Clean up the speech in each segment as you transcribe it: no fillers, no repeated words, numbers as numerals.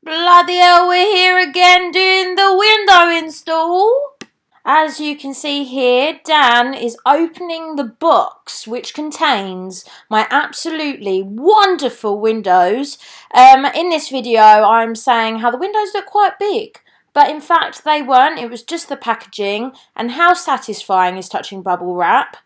Bloody hell, we're here again doing the window install. As you can see here, Dan is opening the box which contains my absolutely wonderful windows. In this video, I'm saying how the windows look quite big, but in fact they weren't. It was just the packaging, and how satisfying is touching bubble wrap.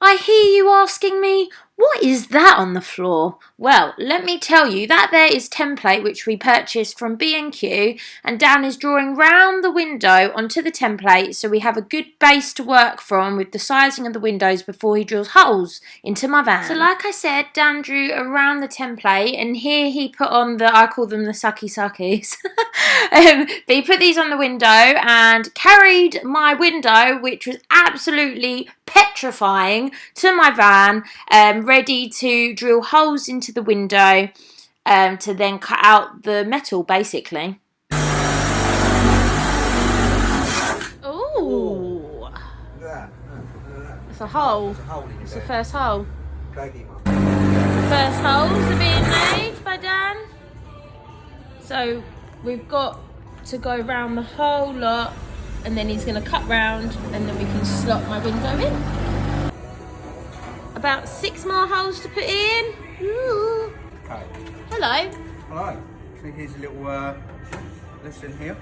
I hear you asking me, what is that on the floor? Well, let me tell you, that there is template which we purchased from B&Q, and Dan is drawing round the window onto the template so we have a good base to work from with the sizing of the windows before he drills holes into my van. So like I said, Dan drew around the template, and here he put on I call them the sucky-suckies. But he put these on the window and carried my window, which was absolutely petrifying, to my van, ready to drill holes into the window to then cut out the metal, basically. Ooh, it's a hole. It's the first hole. The first holes are being made by Dan. So we've got to go round the whole lot, and then he's going to cut round, and then we can slot my window in. About 6 more holes to put in. Ooh. Okay. Hello. Hello. So here's a little lesson here.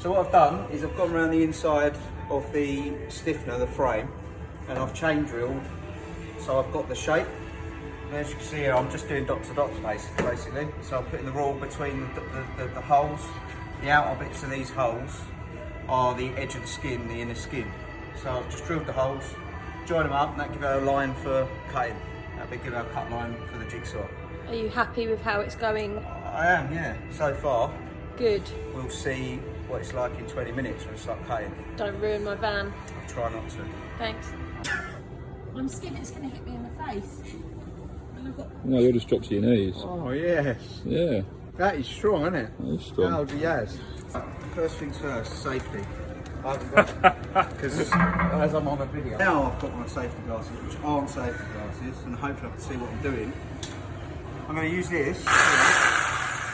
So what I've done is I've gone around the inside of the stiffener, the frame, and I've chain drilled. So I've got the shape. And as you can see here, I'm just doing dot to dots basically. So I'm putting the rule between the holes. The outer bits of these holes are the edge of the skin, the inner skin. So I've just drilled the holes, join them up, and that gives out a line for cutting. That'll give out a cut line for the jigsaw. Are you happy with how it's going? I am, yeah. So far. Good. We'll see what it's like in 20 minutes when we start cutting. Don't ruin my van. I'll try not to. Thanks. I'm scared it's going to hit me in the face. No, you'll just drop to your knees. Oh, yes. Yeah. That is strong, isn't it? That is strong. Oh, yes. First things first, safety. Because as I'm on a video. Now I've got my safety glasses, which aren't safety glasses, and hopefully I can see what I'm doing. I'm going to use this.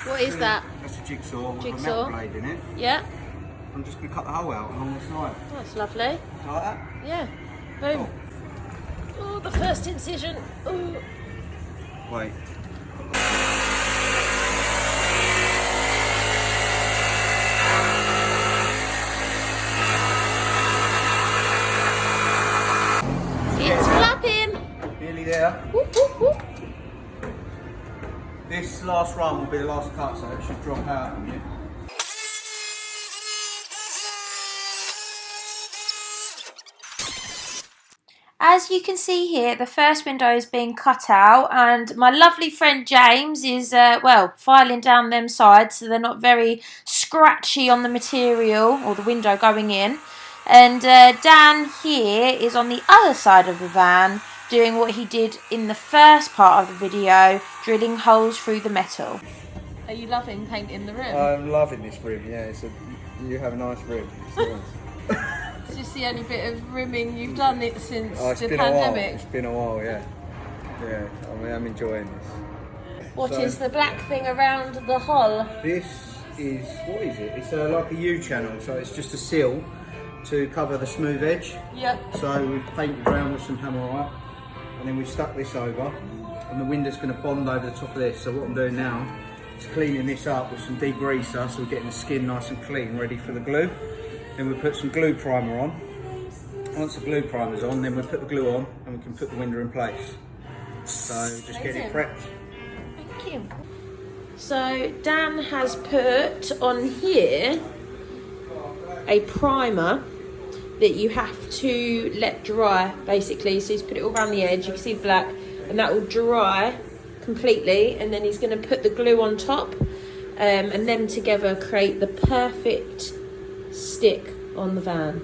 What is that? That's a jigsaw with a metal blade in it. Yeah. I'm just going to cut the hole out along the side. Oh, that's lovely. Like that? Yeah. Boom. Cool. Oh, the first incision. Ooh. Wait. It's flapping. Nearly there. Whoop, whoop, whoop. This last run will be the last cut, so it should drop out on you. As you can see here, the first window is being cut out, and my lovely friend James is, well, filing down them sides so they're not very scratchy on the material or the window going in. And Dan here is on the other side of the van doing what he did in the first part of the video, drilling holes through the metal. Are you loving painting the room? I'm loving this room, yeah. You have a nice room. It's just the only bit of rimming you've done it since the pandemic. A while. It's been a while, yeah. Yeah, I'm enjoying this. What is the black thing around the hull? This is, what is it? It's like a U-channel, so it's just a seal to cover the smooth edge. Yep. So we've painted around with some hammerite, and then we've stuck this over, and the window's going to bond over the top of this. So what I'm doing now is cleaning this up with some degreaser, so we're getting the skin nice and clean, ready for the glue. Then we put some glue primer on. Once the glue primer's on, then we put the glue on, and we can put the window in place. So just get it prepped. Thank you. So Dan has put on here a primer that you have to let dry, basically. So he's put it all around the edge, you can see the black, and that will dry completely, and then he's going to put the glue on top, and them together create the perfect stick on the van.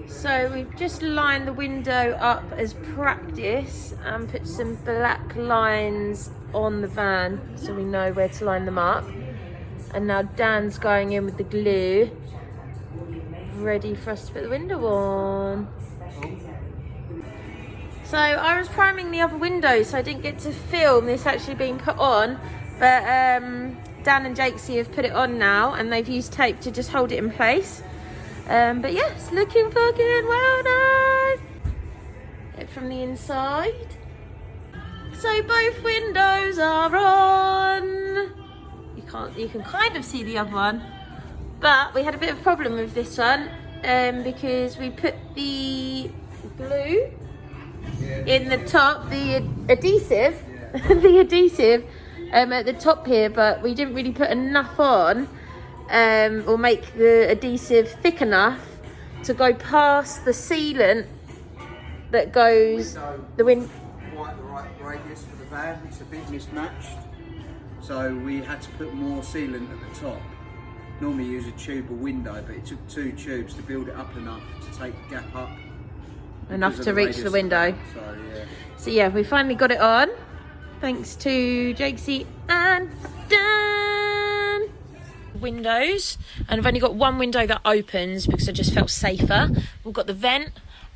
So we've just lined the window up as practice and put some black lines on the van so we know where to line them up. And now Dan's going in with the glue, ready for us to put the window on. So I was priming the other window, so I didn't get to film this actually being put on, But Dan and Jakesy have put it on now, and they've used tape to just hold it in place. But yeah, it's looking fucking well nice. From the inside. So both windows are on. You can kind of see the other one, but we had a bit of a problem with this one because we put the glue in the top, the adhesive, the adhesive at the top here, but we didn't really put enough on or make the adhesive thick enough to go past the sealant that goes the wind. Quite the right radius for the van. It's a bit mismatched, so we had to put more sealant at the top. Normally use a tube or window, but it took 2 tubes to build it up enough to take the gap up. Enough to reach the window. So yeah, we finally got it on, thanks to Jakesy and Dan. Windows, and I've only got one window that opens because I just felt safer. We've got the vent,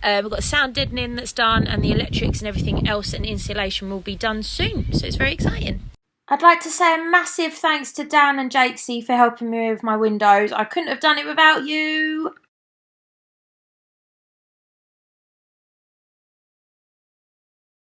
we've got the sound deadening that's done, and the electrics and everything else and insulation will be done soon, so it's very exciting. I'd like to say a massive thanks to Dan and Jakesy for helping me with my windows. I couldn't have done it without you.